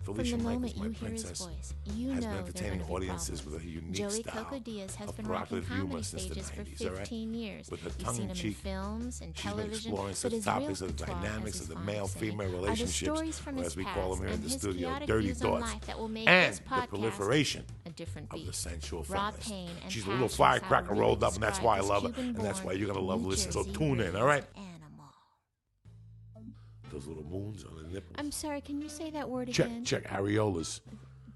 Felicia From the Michaels, moment my you hear his princess, voice, you has know been there are entertaining gonna be audiences problems. with a unique Joey style Coco Diaz has of been rocking provocative humor comedy since the stages for 90s, all right? 15 years. With her You've tongue seen in him in cheek, films and she's been television, exploring but such his real topics as the patois, as dynamics he's of the fond of male-female saying, are the relationships, stories from or his as we call past them here in and the his studio, chaotic dirty views on thoughts, life that will make and this the podcast proliferation a different of the beast. sensual Rob feminist. Payne and She's a little Passion is how to firecracker really rolled up, and that's describe why I this love her, and Cuban-born that's why you're going to love New listening. So Jersey tune in, all raised right? Animal. Those little moons on the nipples. I'm sorry, can you say that word again? Check Areolas.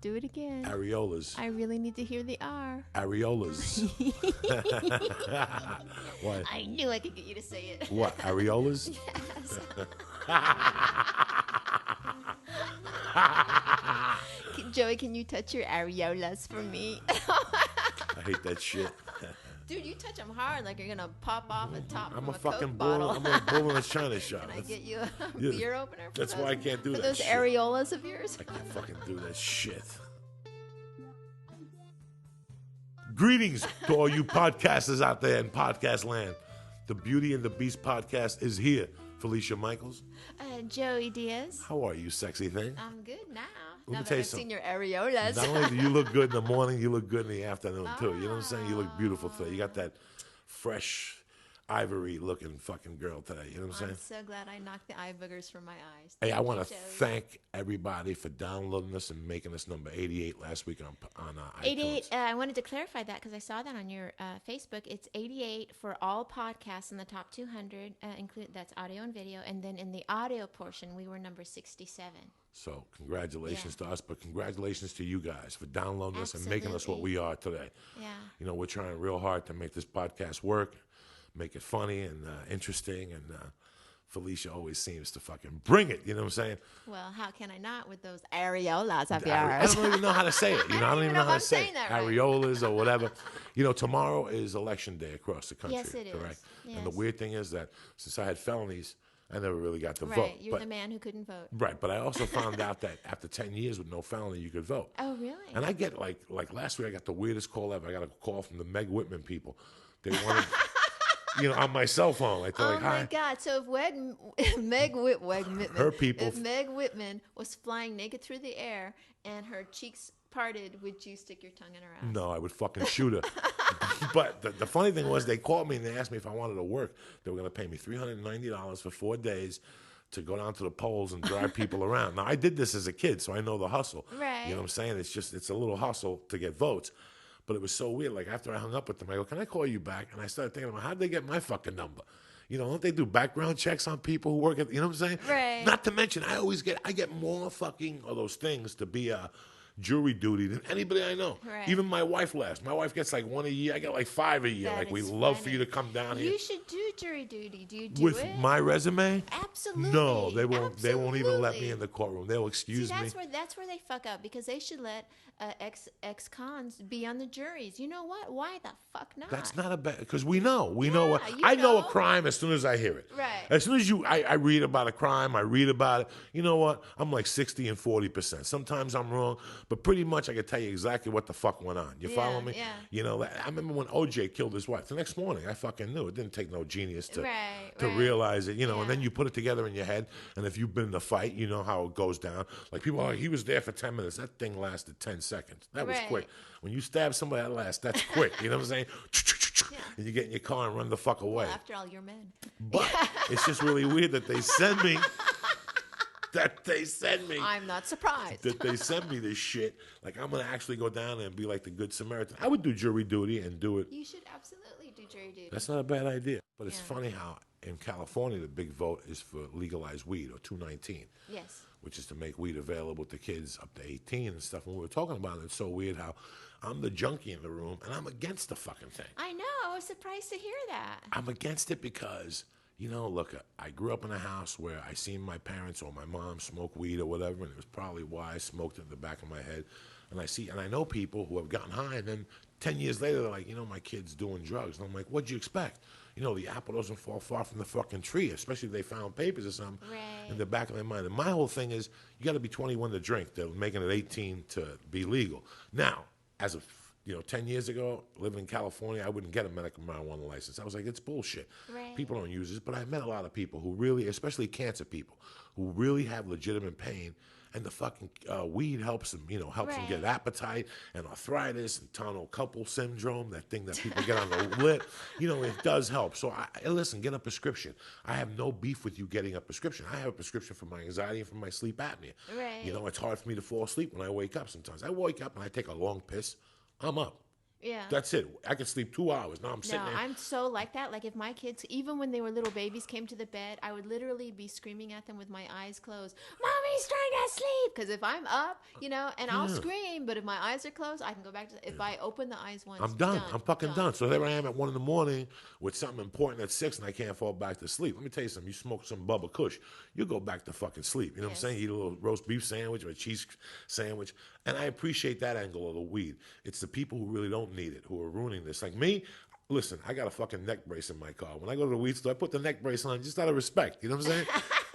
Do it again. Areolas. I really need to hear the R. Areolas. What? I knew I could get you to say it. What? Areolas? Yes. Joey, can you touch your areolas for me? I hate that shit. Dude, you touch them hard like you're gonna pop off a top I'm from a fucking Coke bull. bottle. I'm a bull in a china shop. Can I get you a Yeah, beer opener for that's those, why I can't do for that those shit. areolas of yours? I can't fucking do that shit. Greetings to all you podcasters out there in podcast land. The Beauty and the Beast podcast is here. Felicia Michaels. Joey Diaz. How are you, sexy thing? I'm good now. Let me Now tell that you I've something. seen your areolas. Not only do you look good in the morning, you look good in the afternoon, too. You know what I'm saying? You look beautiful today. You got that fresh, ivory-looking fucking girl today. You know what I'm saying? I'm so glad I knocked the eye boogers from my eyes. Hey, I Thank want you, to Joey. thank everybody for downloading us and making us number 88 last week on iTunes. 88. I wanted to clarify that because I saw that on your Facebook. It's 88 for all podcasts in the top 200. That's audio and video, and then in the audio portion, we were number 67. So congratulations to us, but congratulations to you guys for downloading us and making us what we are today. Yeah. You know, we're trying real hard to make this podcast work, make it funny and interesting, and Felicia always seems to fucking bring it. You know what I'm saying? Well, how can I not with those areolas of I yours? don't even know how to say it. You know, I don't even know how to say saying it. that right. Areolas or whatever. You know, tomorrow is election day across the country. Yes, it is. Correct. And the Yes. weird thing is that since I had felonies, I never really got to vote. Right, you're But, the man who couldn't vote. right, but I also found out that after 10 years with no felony, you could vote. Oh, really? And I get like last week, I got the weirdest call ever. I got a call from the Meg Whitman people. They wanted, you know, on my cell phone. Like, they're Oh like, my hi. God! So if Meg Whitman, Her people- if Meg Whitman was flying naked through the air and her cheeks parted, would you stick your tongue in her ass? No, I would fucking shoot her. But the funny thing was, they called me and they asked me if I wanted to work. They were going to pay me $390 for 4 days to go down to the polls and drive people around. Now, I did this as a kid, so I know the hustle. Right. You know what I'm saying? It's a little hustle to get votes. But it was so weird. Like, after I hung up with them, I go, can I call you back? And I started thinking about, how'd they get my fucking number? You know, don't they do background checks on people who work at, you know what I'm saying? Right. Not to mention, I get more fucking of those things to be jury duty than anybody I know. Right. Even my wife last. My wife gets like 1 a year. I get like 5 a year. That Like, we is love for funny. you to come down here. You should do jury duty. Do you do With it? my resume? Absolutely. No, they won't. They won't even let me Absolutely. in the courtroom. They'll excuse See, me. that's where they fuck up because they should let ex-cons be on the juries. You know what? Why the fuck not? That's not a bad, because we know what. you I know a know. crime as soon as I hear it. Right. As soon as I read about a crime, I read about it. You know what? I'm like 60 and 40%. Sometimes I'm wrong, but pretty much I can tell you exactly what the fuck went on. You follow me? Yeah. You know, I remember when OJ killed his wife. The next morning, I fucking knew. It didn't take no genius to Right. realize it. You know, and Yeah. then you put it together in your head. And if you've been in a fight, you know how it goes down. Like people are like, he was there for 10 minutes. That thing lasted 10 seconds. That was Right. quick. When you stab somebody, that's quick. You know what I'm saying? And you get in your car and run the fuck away. Well, after all, you're men. But it's just really weird that they send me. I'm not surprised. That they send me this shit. Like, I'm going to actually go down there and be like the good Samaritan. I would do jury duty and do it. You should absolutely do jury duty. That's not a bad idea. But it's Yeah. funny how in California, the big vote is for legalized weed, or 219. Yes. Which is to make weed available to kids up to 18 and stuff. When we were talking about it, it's so weird how I'm the junkie in the room and I'm against the fucking thing. I know. I was surprised to hear that. I'm against it because, you know, look, I grew up in a house where I seen my parents or my mom smoke weed or whatever, and it was probably why I smoked it in the back of my head. And I know people who have gotten high, and then 10 years later, they're like, you know, my kid's doing drugs. And I'm like, what'd you expect? You know, the apple doesn't fall far from the fucking tree, especially if they found papers or something Right. in the back of their mind. And my whole thing is, you got to be 21 to drink. They're making it 18 to be legal. Now, as of 10 years ago, living in California, I wouldn't get a medical marijuana license. I was like, it's bullshit. Right. People don't use this. But I've met a lot of people who really, especially cancer people, who really have legitimate pain, and the fucking weed helps them, helps them get appetite and arthritis and tunnel carpal syndrome, that thing that people get on the lip. It does help. So listen, get a prescription. I have no beef with you getting a prescription. I have a prescription for my anxiety and for my sleep apnea. Right. It's hard for me to fall asleep when I wake up sometimes. I wake up and I take a long piss, I'm up. Yeah. That's it. I could sleep 2 hours. Now I'm sitting there. I'm so like that. Like if my kids, even when they were little babies, came to the bed, I would literally be screaming at them with my eyes closed, "Mommy's trying to sleep." Because if I'm up, and I'll scream, but if my eyes are closed, I can go back to, if I open the eyes once, I'm done. I'm fucking done. So there I am at 1 a.m. with something important at 6 and I can't fall back to sleep. Let me tell you something. You smoke some Bubba Kush, you go back to fucking sleep. You know what I'm saying? You eat a little roast beef sandwich or a cheese sandwich. And I appreciate that angle of the weed. It's the people who really don't need it, who are ruining this. Like me, listen, I got a fucking neck brace in my car. When I go to the weed store, I put the neck brace on just out of respect. You know what I'm saying?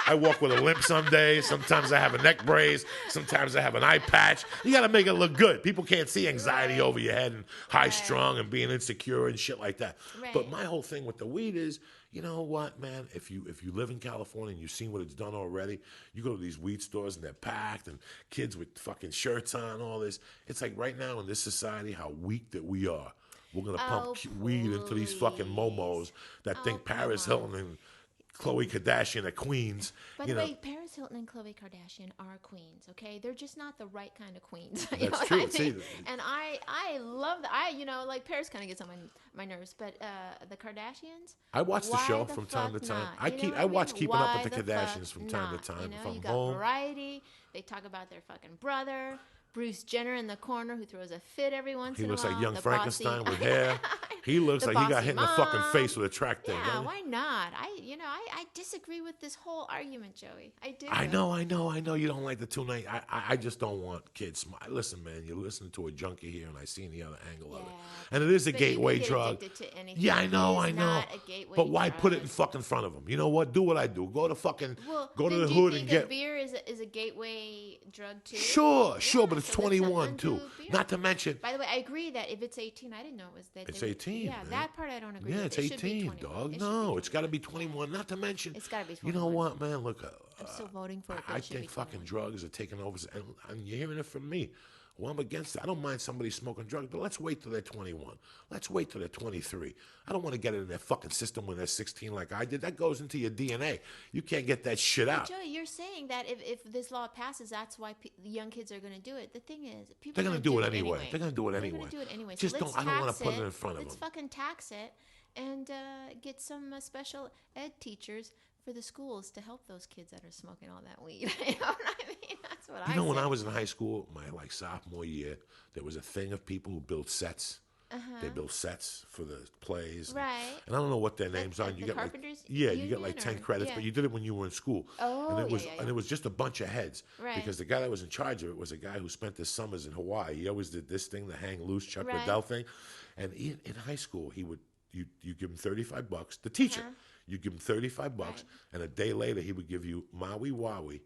I walk with a limp some days. Sometimes I have a neck brace. Sometimes I have an eye patch. You got to make it look good. People can't see anxiety over your head and high strung and being insecure and shit like that. Right. But my whole thing with the weed is, you know what, man? If you live in California and you've seen what it's done already, you go to these weed stores and they're packed and kids with fucking shirts on, all this. It's like right now in this society, how weak that we are. We're going to pump weed into these fucking momos that think Paris Hilton and Khloe Kardashian are queens. By the way, Paris Hilton and Khloe Kardashian are queens, okay? They're just not the right kind of queens. That's true. And I love that. Like Paris kind of gets on my nerves, but the Kardashians. I watch the show from time to time. I watch Keeping Up with the Kardashians from time to time. You got Variety. They talk about their fucking brother. Bruce Jenner in the corner who throws a fit every once in a while. He looks like young Frankenstein with hair. He looks like he got hit in the fucking face with a track thing. Yeah, why not? I disagree with this whole argument, Joey. I do. I know. You don't like the tonight. I just don't want kids. Listen, man, you're listening to a junkie here, and I seen the other angle of it. And it is a gateway drug. Yeah, I know. But why put it in fucking front of them? You know what? Do what I do. Go to fucking, go to the hood and get. Beer is a gateway drug too. Sure, but it's 21 too. Not to mention. By the way, I agree that if it's 18, I didn't know it was that. It's 18. Yeah, man. that part I don't agree. Yeah, with. it's 18, dog. No, it's got to be 21. Not to mention. It's got to be 21. You know what, man? Look, I'm still voting for it. I think fucking drugs are taking over, and you're hearing it from me. Well, I'm against it. I don't mind somebody smoking drugs, but let's wait till they're 21. Let's wait till they're 23. I don't want to get it in their fucking system when they're 16 like I did. That goes into your DNA. You can't get that shit out. Joey, you're saying that if this law passes, that's why young kids are going to do it. The thing is, people they're going to do it anyway. They're going to do it anyway. Just so I don't want to put it in front of them. Let's fucking tax it and get some special ed teachers for the schools to help those kids that are smoking all that weed. You know what I mean? That's what I when I was in high school, my sophomore year, there was a thing of people who built sets. They built sets for the plays. Right. And I don't know what their names are. You get you get like 10 credits, but you did it when you were in school. Oh, and it was just a bunch of heads. Right. Because the guy that was in charge of it was a guy who spent his summers in Hawaii. He always did this thing, the hang loose Chuck Liddell thing. And in high school, you give him $35. The teacher. You give him $35, and a day later he would give you Maui Waui,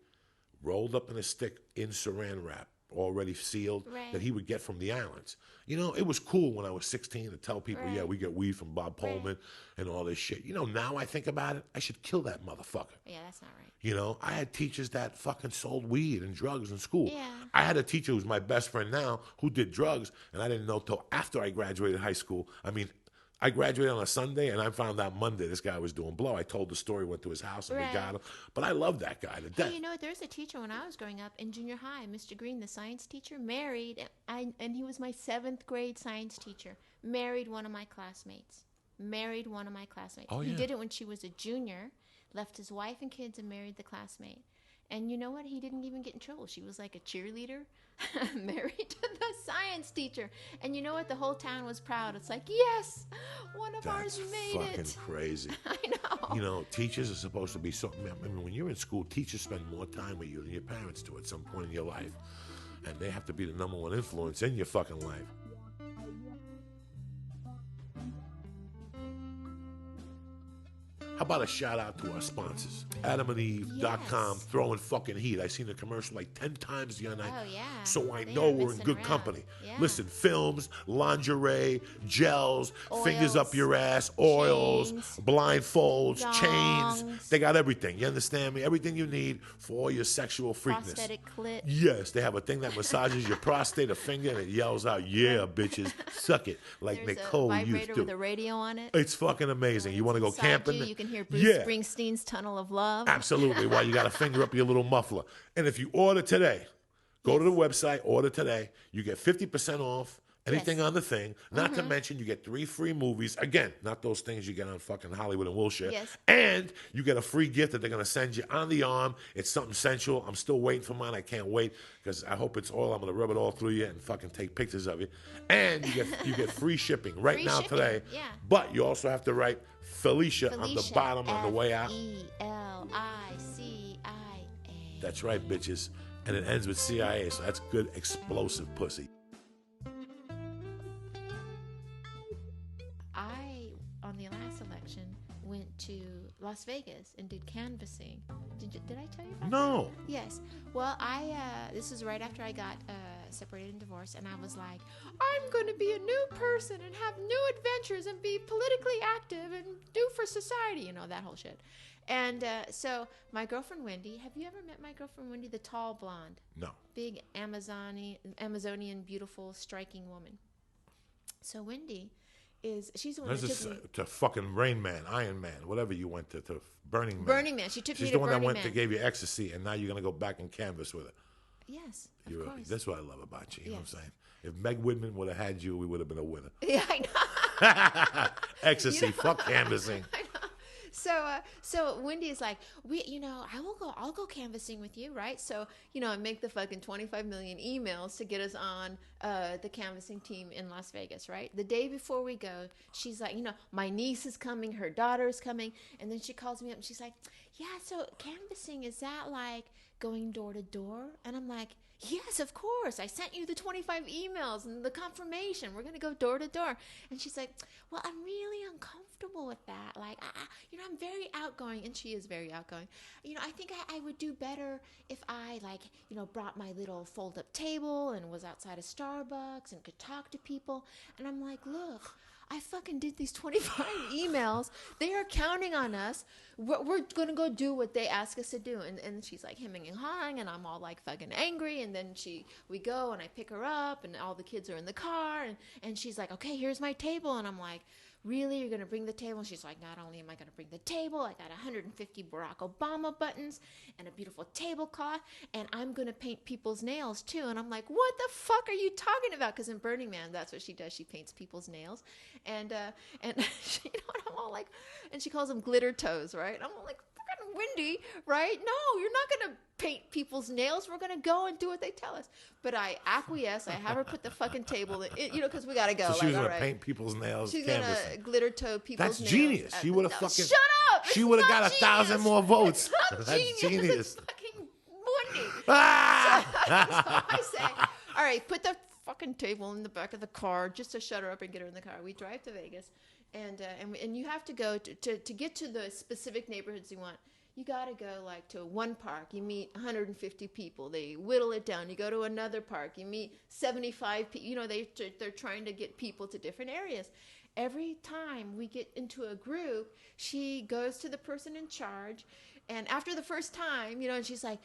rolled up in a stick in saran wrap, already sealed, that he would get from the islands. It was cool when I was 16 to tell people, yeah, we get weed from Bob Pullman and all this shit. Now I think about it, I should kill that motherfucker. Yeah, that's not right. I had teachers that fucking sold weed and drugs in school. Yeah. I had a teacher who's my best friend now who did drugs, and I didn't know till after I graduated high school. I graduated on a Sunday, and I found out Monday this guy was doing blow. I told the story, went to his house, and we got him. But I love that guy to death. Hey, there's a teacher when I was growing up in junior high, Mr. Green, the science teacher, married, and he was my 7th grade science teacher, married one of my classmates. Oh, He did it when she was a junior, left his wife and kids and married the classmate. And you know what? He didn't even get in trouble. She was like a cheerleader, married to the science teacher. And you know what? The whole town was proud. It's like, yes, one of ours made it. That's fucking crazy. I know. Teachers are supposed to be so. When you're in school, teachers spend more time with you than your parents do at some point in your life. And they have to be the number one influence in your fucking life. How about a shout out to our sponsors? AdamandEve.com, Yes. throwing fucking heat. I seen the commercial like 10 times the other night. Oh, yeah. So I They know are we're in messing good around. company. Yeah. Listen, films, lingerie, gels, fingers up Oils, your ass, oils, chains, blindfolds, chains. thongs. They got everything. You understand me? Everything you need for all your sexual freakness. Prosthetic clit. Yes, they have a thing that massages your prostate, a finger, and it yells out, "Yeah, bitches, suck it," like There's Nicole a used vibrator to. with a radio on it. It's fucking amazing. You want to go Inside camping? You can hear Bruce Yeah, Springsteen's Tunnel of Love. absolutely. While you got a finger up your little muffler. And if you order today, go to the website, order today. You get 50% off anything Yes. on the thing. Not to mention, you get 3 free movies. Again, not those things you get on fucking Hollywood and Wilshire. Yes. And you get a free gift that they're going to send you on the arm. It's something sensual. I'm still waiting for mine. I can't wait because I hope it's all. I'm going to rub it all through you and fucking take pictures of you. And you get free shipping right Free now shipping, today. yeah. But you also have to write Felicia on the bottom on the way out. Felicia. That's right, bitches. And it ends with CIA, so that's good explosive pussy. I, on the last election, went to Las Vegas and did canvassing. Did I tell you about No. that? Yes. Well, this was right after I got separated and divorced, and I was like, I'm going to be a new person and have new adventures and be politically active and do for society, that whole shit. And so my girlfriend Wendy, have you ever met my girlfriend Wendy, the tall blonde? No. Big Amazonian, beautiful, striking woman. So Wendy she's the one This that is took me. to fucking Rain Man, Iron Man, whatever you went to Burning Man. Burning Man. She took She's me the to one Burning that went Man. to gave you ecstasy, and now you're going to go back and canvas with her. Yes, of course. That's what I love about you. You know what Yes. I'm saying? If Meg Whitman would have had you, we would have been a winner. Yeah, I know. Ecstasy, fuck canvassing. I know. So Wendy is like, I'll go canvassing with you, right? So, I make the fucking 25 million emails to get us on the canvassing team in Las Vegas, right? The day before we go, she's like, my niece is coming, her daughter is coming, and then she calls me up and she's like, yeah, so canvassing, is that like going door to door? And I'm like, yes, of course. I sent you the 25 emails and the confirmation. We're going to go door to door. And she's like, well, I'm really uncomfortable with that. Like, I'm very outgoing. And she is very outgoing. I think I would do better if I, brought my little fold-up table and was outside of Starbucks and could talk to people. And I'm like, look, I fucking did these 25 emails. They are counting on us. We're going to go do what they ask us to do. And she's like hemming and hawing, and I'm all like fucking angry. And then we go and I pick her up, and all the kids are in the car. And she's like, okay, here's my table. And I'm like, really? You're going to bring the table? And she's like, not only am I going to bring the table, I got 150 Barack Obama buttons and a beautiful tablecloth, and I'm going to paint people's nails too. And I'm like, what the fuck are you talking about? Because in Burning Man, that's what she does. She paints people's nails. And she, I'm all like, and she calls them glitter toes, right? And I'm all like, fucking Wendy, right? No, you're not going to paint people's nails. We're going to go and do what they tell us. But I acquiesce. I have her put the fucking table in, because we got to go. So she was all going to right. paint people's nails. She's going to glitter toe people's That's nails. genius. She would have No, fucking. shut up! She It's would have not got 1,000 genius. more votes. It's not That's genius. genius. It's fucking Wendy. Ah! So I say, all right, put the fucking table in the back of the car just to shut her up and get her in the car. We drive to Vegas, and you have to go to get to the specific neighborhoods you want. You got to go to one park. You meet 150 people. They whittle it down. You go to another park. You meet 75 people. They're trying to get people to different areas. Every time we get into a group, she goes to the person in charge. And after the first time, and she's like,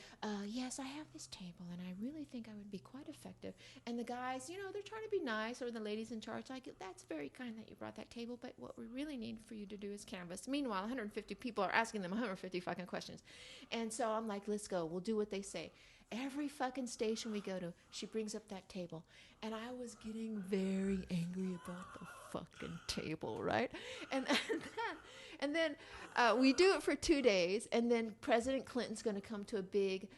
yes, I have this table, and I really think I would be quite effective. And the guys, they're trying to be nice, or the ladies in charge, like, that's very kind that you brought that table, but what we really need for you to do is canvas. Meanwhile, 150 people are asking them 150 fucking questions. And so I'm like, let's go. We'll do what they say. Every fucking station we go to, she brings up that table. And I was getting very angry about the fucking table, right? And then we do it for 2 days, and then President Clinton's going to come to a big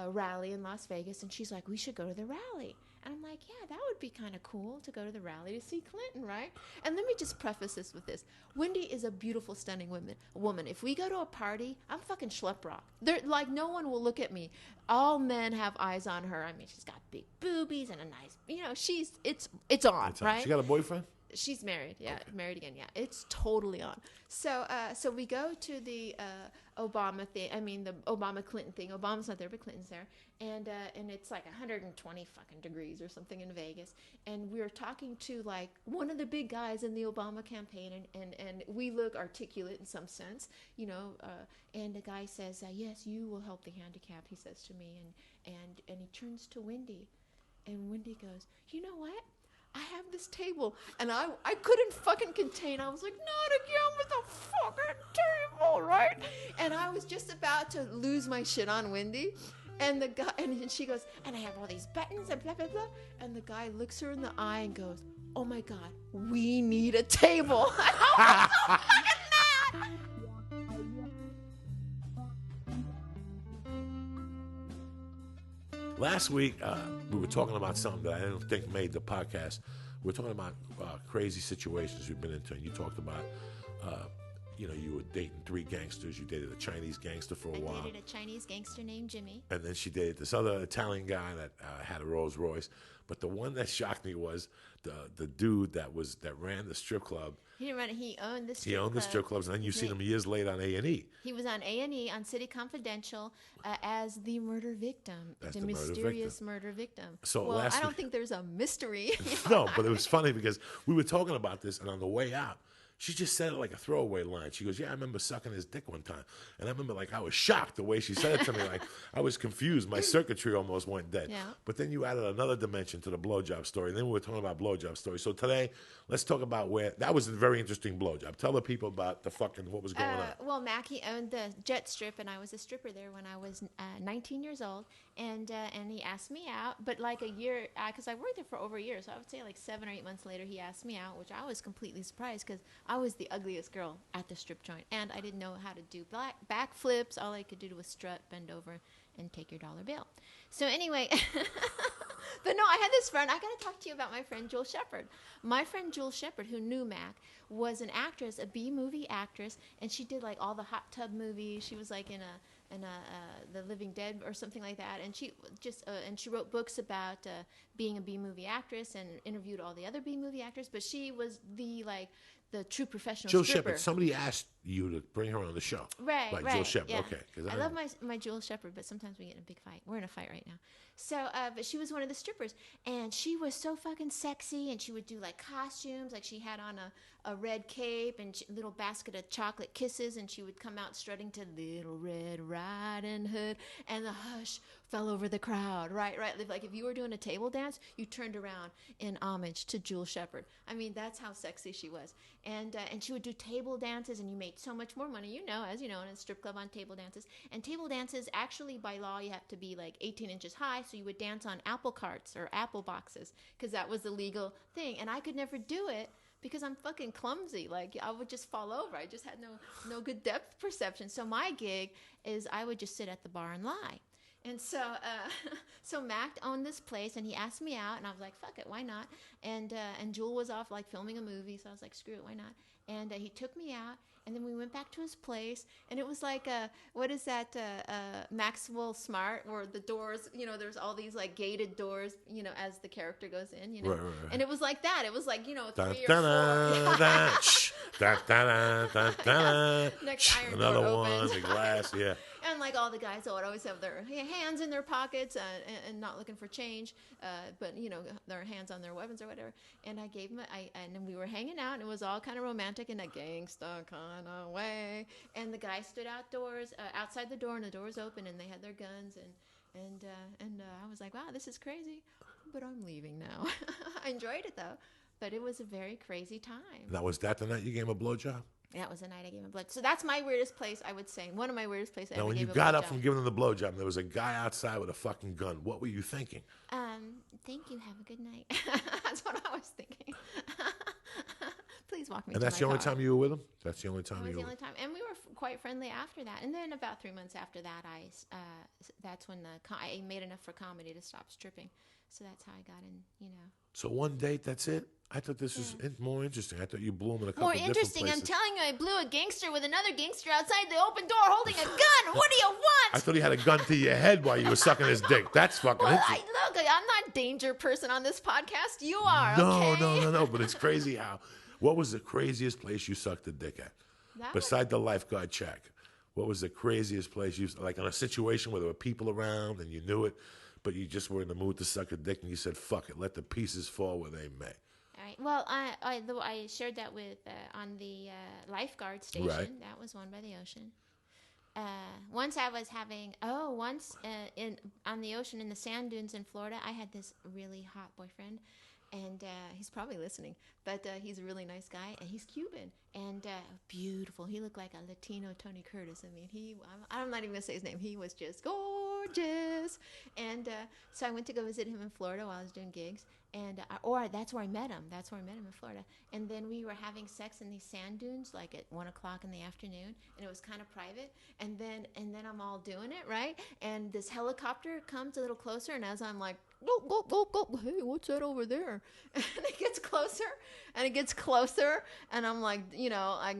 rally in Las Vegas, and she's like, we should go to the rally. And I'm like, yeah, that would be kind of cool to go to the rally to see Clinton, right? And let me just preface this with this. Wendy is a beautiful, stunning woman. If we go to a party, I'm fucking schlep rock. No one will look at me. All men have eyes on her. I mean, she's got big boobies and a nice, it's on, right? She got a boyfriend? She's married. Yeah, Okay. married again. Yeah, it's totally on. So, so we go to the Obama thing. I mean, the Obama Clinton thing. Obama's not there, but Clinton's there, and it's like 120 fucking degrees or something in Vegas. And we were talking to like one of the big guys in the Obama campaign, and we look articulate in some sense, you know. And the guy says, "Yes, you will help the handicapped." He says to me, and he turns to Wendy, and Wendy goes, "You know what? I have this table," and I couldn't fucking contain. I was like, "Not again with the fucking table," right? And I was just about to lose my shit on Wendy, and the guy, and she goes, "And I have all these buttons and blah blah blah," and the guy looks her in the eye and goes, "Oh my God, we need a table." I was so fucking mad. Last week, we were talking about something that I didn't think made the podcast. We were talking about crazy situations we've been into, and you talked about, you were dating 3 gangsters. You dated a Chinese gangster for a while. I dated a Chinese gangster named Jimmy. And then she dated this other Italian guy that had a Rolls Royce. But the one that shocked me was the dude that ran the strip club. He didn't run it. He owned the strip club. He owned the strip clubs, and then you seen him years later on A&E. He was on A&E on City Confidential as the murder victim, the murder mysterious victim. murder victim. So well, last I don't week- think there's a mystery. No, but it was funny because we were talking about this, and on the way out, she just said it like a throwaway line. She goes, "Yeah, I remember sucking his dick one time." And I remember, like, I was shocked the way she said it to me. Like, I was confused. My circuitry almost went dead. Yeah. But then you added another dimension to the blowjob story. And then we were talking about blowjob stories. So today, let's talk about that was a very interesting blowjob. Tell the people about what was going on. Well, Mackie owned the Jet Strip, and I was a stripper there when I was 19 years old. And he asked me out, but like a year, because I worked there for over a year, so I would say like 7 or 8 months later, he asked me out, which I was completely surprised because I was the ugliest girl at the strip joint, and I didn't know how to do back flips. All I could do was strut, bend over, and take your dollar bill. So anyway, but no, I had this friend. I got to talk to you about my friend Jewel Shepard. My friend Jewel Shepard, who knew Mac, was an actress, a B-movie actress, and she did like all the hot tub movies. She was like in The Living Dead or something like that, and she just and she wrote books about being a B-movie actress and interviewed all the other B-movie actors. But she was the true professional Jill stripper. Shepard. Somebody asked you to bring her on the show. Right, like right. Jill Shepard. Yeah. Okay. 'Cause I love my Jewel Shepard, but sometimes we get in a big fight. We're in a fight right now. So, but she was one of the strippers, and she was so fucking sexy, and she would do like costumes, like she had on a red cape and little basket of chocolate kisses, and she would come out strutting to Little Red Riding Hood, and the hush fell over the crowd. Right. Like if you were doing a table dance, you turned around in homage to Jewel Shepard. I mean, that's how sexy she was. And she would do table dances, and you made so much more money, as you know, in a strip club on table dances. And table dances, actually, by law, you have to be like 18 inches high, so you would dance on apple carts or apple boxes, because that was the legal thing. And I could never do it because I'm fucking clumsy. Like, I would just fall over. I just had no good depth perception. So my gig is I would just sit at the bar and lie. And so, so Mac owned this place, and he asked me out, and I was like, "Fuck it, why not?" And Jewel was off like filming a movie, so I was like, "Screw it, why not?" And he took me out, and then we went back to his place, and it was like what is that Maxwell Smart, where the doors, there's all these like gated doors, as the character goes in, Right. And it was like that. It was like 3 or 4. Next iron Another door one, opens. the glass, yeah. And like all the guys would always have their hands in their pockets and not looking for change, but their hands on their weapons or whatever. And I gave him, and then we were hanging out, and it was all kind of romantic in a gangsta kind of way. And the guy stood outside the door, and the door was open, and they had their guns, and I was like, wow, this is crazy, but I'm leaving now. I enjoyed it though, but it was a very crazy time. Now, was that the night you gave him a blowjob? That was the night I gave him blood. So that's my weirdest place, I would say. One of my weirdest places I Now, ever when you gave a got up blowjob. from giving him the blowjob, there was a guy outside with a fucking gun. What were you thinking? Thank you. Have a good night. That's what I was thinking. Please walk me And to that's my the only car. time you were with him? That's the only time That was you the were only time, and we were quite friendly after that. And then about 3 months after that, that's when I made enough for comedy to stop stripping. So that's how I got in. So one date, that's it? I thought this was more interesting. I thought you blew him in a couple More different interesting. places. I'm telling you, I blew a gangster with another gangster outside the open door holding a gun. What do you want? I thought he had a gun to your head while you were sucking his dick. That's fucking Well, interesting. look, I'm not a danger person on this podcast. You are, No, okay? no. But it's crazy how. What was the craziest place you sucked a dick at? Beside the lifeguard check. What was the craziest place you, like in a situation where there were people around and you knew it, but you just were in the mood to suck a dick and you said, fuck it, let the pieces fall where they may. All right. Well, I shared that with on the lifeguard station. Right. That was one by the ocean. Once I was having on the ocean in the sand dunes in Florida, I had this really hot boyfriend, and he's probably listening, but he's a really nice guy, and he's Cuban and beautiful. He looked like a Latino Tony Curtis. I mean, I'm not even gonna say his name. He was just gorgeous, and so I went to go visit him in Florida while I was doing gigs. And that's where I met him. That's where I met him in Florida. And then we were having sex in these sand dunes, like at 1 o'clock in the afternoon, and it was kind of private. And then I'm all doing it, right? And this helicopter comes a little closer, and as I'm like, go, hey, what's that over there? And it gets closer, and I'm like, I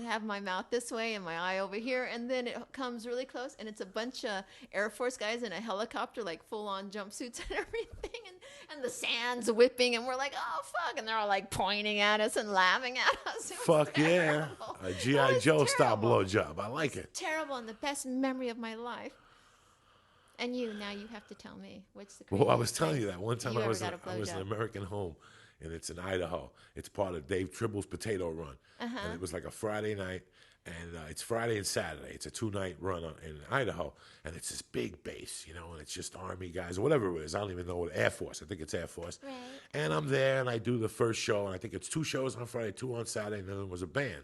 have my mouth this way and my eye over here, and then it comes really close, and it's a bunch of Air Force guys in a helicopter, like full on jumpsuits and everything, and the sand's whipping, and we're like, oh fuck, and they're all like pointing at us and laughing at us. Fuck yeah, a G.I. Joe style blowjob. I like it. Terrible, and the best memory of my life. And now you have to tell me what's the. Well, I was telling you that one time I was in an American Home, and it's in Idaho. It's part of Dave Tribble's Potato Run, and it was like a Friday night, and it's Friday and Saturday. It's a 2-night run in Idaho, and it's this big base, and it's just Army guys or whatever it is. I don't even know what Air Force. I think it's Air Force. Right. And I'm there, and I do the first show, and I think it's 2 shows on Friday, 2 on Saturday, and then there was a band.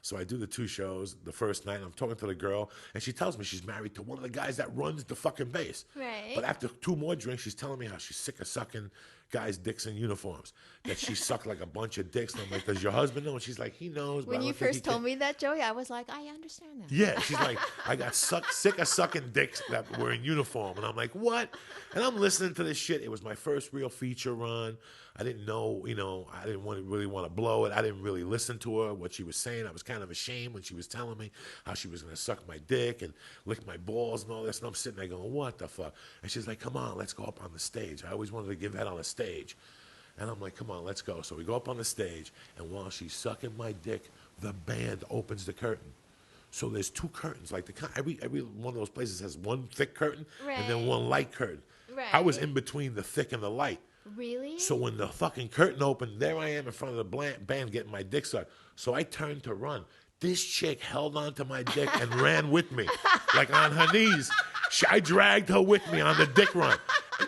So I do the 2 shows the first night, and I'm talking to the girl, and she tells me she's married to one of the guys that runs the fucking base. Right. But after 2 more drinks, she's telling me how she's sick of sucking guys' dicks in uniforms. That she sucked like a bunch of dicks. And I'm like, does your husband know? And she's like, he knows. When you first told me that, Joey, I was like, I understand that. Yeah, she's like, I got sick of sucking dicks that were in uniform. And I'm like, what? And I'm listening to this shit. It was my first real feature run. I didn't know, I didn't really want to blow it. I didn't really listen to her, what she was saying. I was kind of ashamed when she was telling me how she was going to suck my dick and lick my balls and all this. And I'm sitting there going, what the fuck? And she's like, come on, let's go up on the stage. I always wanted to give head on a stage. And I'm like, come on, let's go. So we go up on the stage, and while she's sucking my dick, the band opens the curtain. So there's 2 curtains. Like every one of those places has one thick curtain and then one light curtain. Right. I was in between the thick and the light. Really? So when the fucking curtain opened, there I am in front of the band getting my dick sucked. So I turned to run. This chick held onto my dick and ran with me, like on her knees. I dragged her with me on the dick run.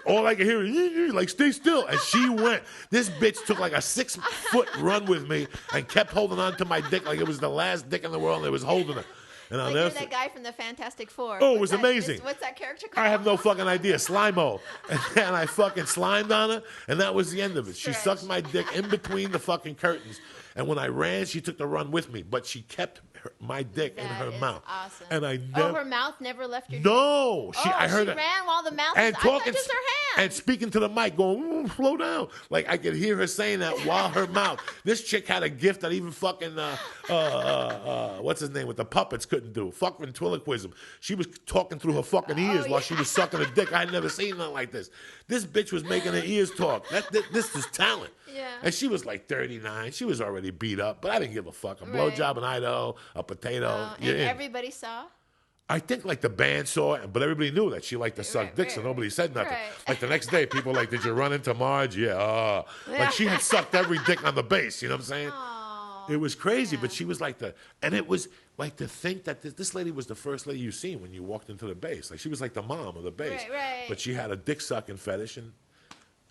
All I could hear is, like, stay still. And she went. This bitch took like a 6-foot run with me and kept holding on to my dick like it was the last dick in the world and it was holding her. And like you're that guy from the Fantastic Four. Oh, it was amazing. What's that character called? I have no fucking idea. Slime-O. And I fucking slimed on her, and that was the end of it. She sucked my dick in between the fucking curtains. And when I ran, she took the run with me, but she kept my dick in her mouth. Awesome. And I her mouth never left your dick? No. I heard she ran while the mouth was... I thought just her hand. And speaking to the mic, going, slow down. Like, I could hear her saying that while her mouth. This chick had a gift that even fucking, what's his name, with the puppets couldn't do. Fuck ventriloquism. She was talking through her fucking ears while she was sucking a dick. I had never seen nothing like this. This bitch was making her ears talk. This is talent. Yeah. And she was like 39. She was already beat up, but I didn't give a fuck. A blowjob in Idaho, a potato. And everybody saw? I think like the band saw it, but everybody knew that she liked to suck dick, so nobody said nothing. Like the next day, people were like, did you run into Marge? Yeah. Like she had sucked every dick on the base, you know what I'm saying? It was crazy, but she was like and it was like to think that this lady was the first lady you seen when you walked into the base. Like she was like the mom of the base. Right. But she had a dick sucking fetish, and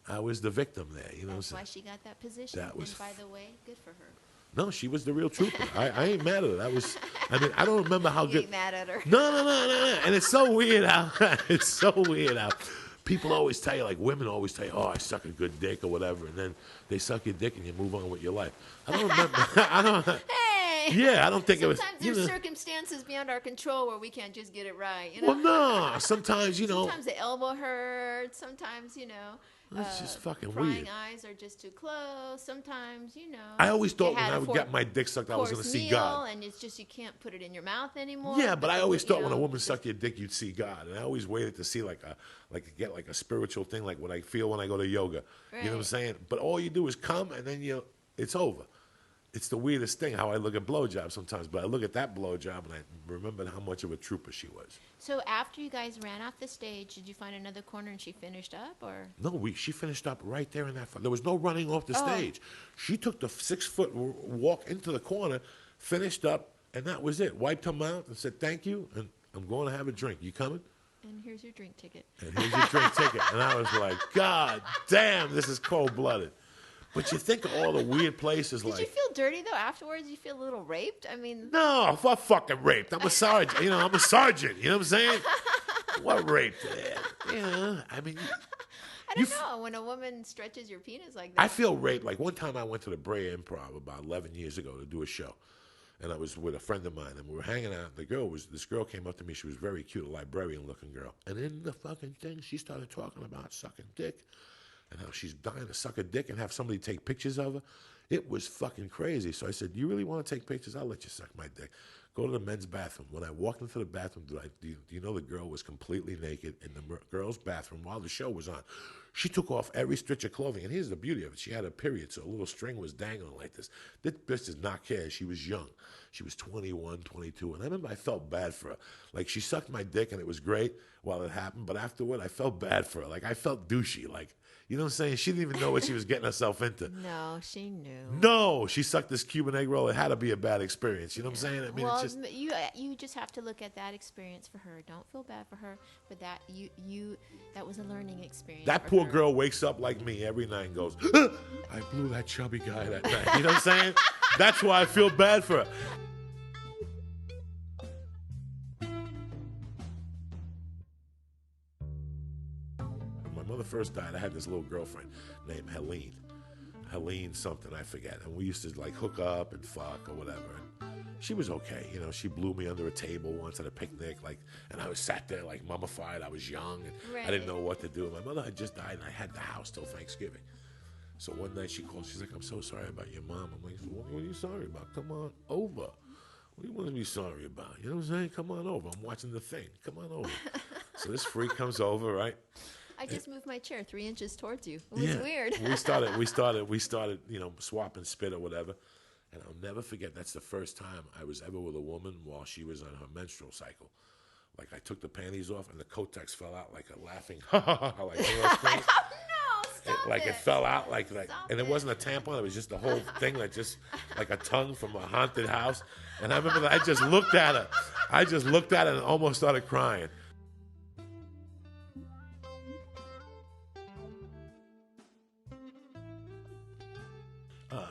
I was the victim there. You know That's what I'm why she got that position. That was and by the way, good for her. No, she was the real trooper. I ain't mad at her. I don't remember how good. You ain't mad at her. No. And it's so weird how people always tell you, like women always tell you, oh, I suck a good dick or whatever, and then they suck your dick and you move on with your life. I don't remember. right. Yeah, I don't think it was. Sometimes there's circumstances beyond our control where we can't just get it right. Well, no. Sometimes, Sometimes the elbow hurts. Sometimes, it's just fucking prying weird. eyes are just too close. Sometimes, I always thought you when had I a would get my dick sucked, I was going to see meal, God. and it's just you can't put it in your mouth anymore. Yeah, but I always thought when a woman just- sucked your dick, you'd see God, and I always waited to see get a spiritual thing, like what I feel when I go to yoga. You know what I'm Right. saying? But all you do is come, and then it's over. It's the weirdest thing how I look at blowjobs sometimes, but I look at that blowjob and I remember how much of a trooper she was. So after you guys ran off the stage, did you find another corner and she finished up, or? No, she finished up right there in that. There was no running off the Oh. stage. She took the 6-foot walk into the corner, finished up, and that was it. Wiped her mouth and said, "Thank you, and I'm going to have a drink. You coming?" And here's your drink ticket. And here's your drink ticket. And I was like, God damn, this is cold-blooded. But you think of all the weird places Did you feel dirty though afterwards? You feel a little raped? I mean, No, what fucking raped? I'm a sergeant. I'm a sergeant. You know what I'm saying? What raped? I mean, I don't know. When a woman stretches your penis like that, I feel raped. Like one time I went to the Brea Improv about 11 years ago to do a show. And I was with a friend of mine, and we were hanging out. This girl came up to me. She was very cute, a librarian-looking girl. And in the fucking thing, she started talking about sucking dick and how she's dying to suck a dick and have somebody take pictures of her. It was fucking crazy. So I said, "You really want to take pictures? I'll let you suck my dick." Go to the men's bathroom. When I walked into the bathroom, do you know the girl was completely naked in the girls' bathroom while the show was on? She took off every stitch of clothing. And here's the beauty of it. She had a period, so a little string was dangling like this. This bitch did not care. She was young. She was 21, 22. And I remember I felt bad for her. Like, she sucked my dick, and it was great while it happened. But afterward, I felt bad for her. Like, I felt douchey. Like, you know what I'm saying? She didn't even know what she was getting herself into. no, she knew. No, she sucked this Cuban egg roll. It had to be a bad experience. You know what I'm saying? I mean, Well, it's just... you just have to look at that experience for her. Don't feel bad for her, but that was a learning experience. That for poor her. girl wakes up like me every night and goes, I blew that chubby guy that night. You know what I'm saying? That's why I feel bad for her. When my mother first died, I had this little girlfriend named Helene. Helene something, I forget. And we used to like hook up and fuck or whatever. And she was okay. She blew me under a table once at a picnic, and I was sat there like mummified. I was young and I didn't know what to do. My mother had just died and I had the house till Thanksgiving. So one night she called, she's like, "I'm so sorry about your mom." I'm like, "What are you sorry about? Come on over. What do you want to be sorry about? You know what I'm saying? Come on over. I'm watching the thing. Come on over." So this freak comes over, right? I just moved my chair 3 inches towards you. It was weird. we started, swapping spit or whatever. And I'll never forget, that's the first time I was ever with a woman while she was on her menstrual cycle. Like, I took the panties off and the Kotex fell out like a laughing, like one of those things. No, stop It fell out like, and it wasn't a tampon, it was just the whole thing, like just like a tongue from a haunted house. And I remember that I just looked at her. And almost started crying.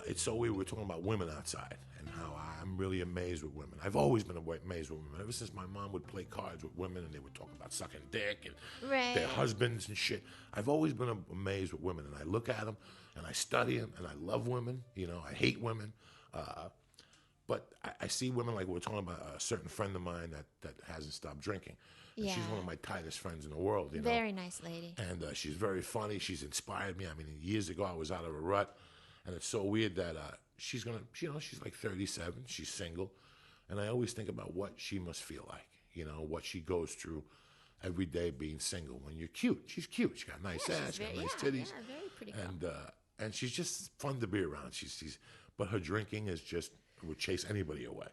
It's so weird. We're talking about women outside and how I'm really amazed with women. I've always been amazed with women. Ever since my mom would play cards with women and they would talk about sucking dick and their husbands and shit. I've always been amazed with women. And I look at them and I study them and I love women. I hate women. But I see women like we're talking about a certain friend of mine that hasn't stopped drinking. And she's one of my tightest friends in the world. Very nice lady. And she's very funny. She's inspired me. I mean, years ago I was out of a rut. And it's so weird that she's like 37, she's single. And I always think about what she must feel like, what she goes through every day being single. When you're cute, she's cute. She got nice ass, she got nice titties. Yeah, very pretty girl. And she's just fun to be around. But her drinking would chase anybody away.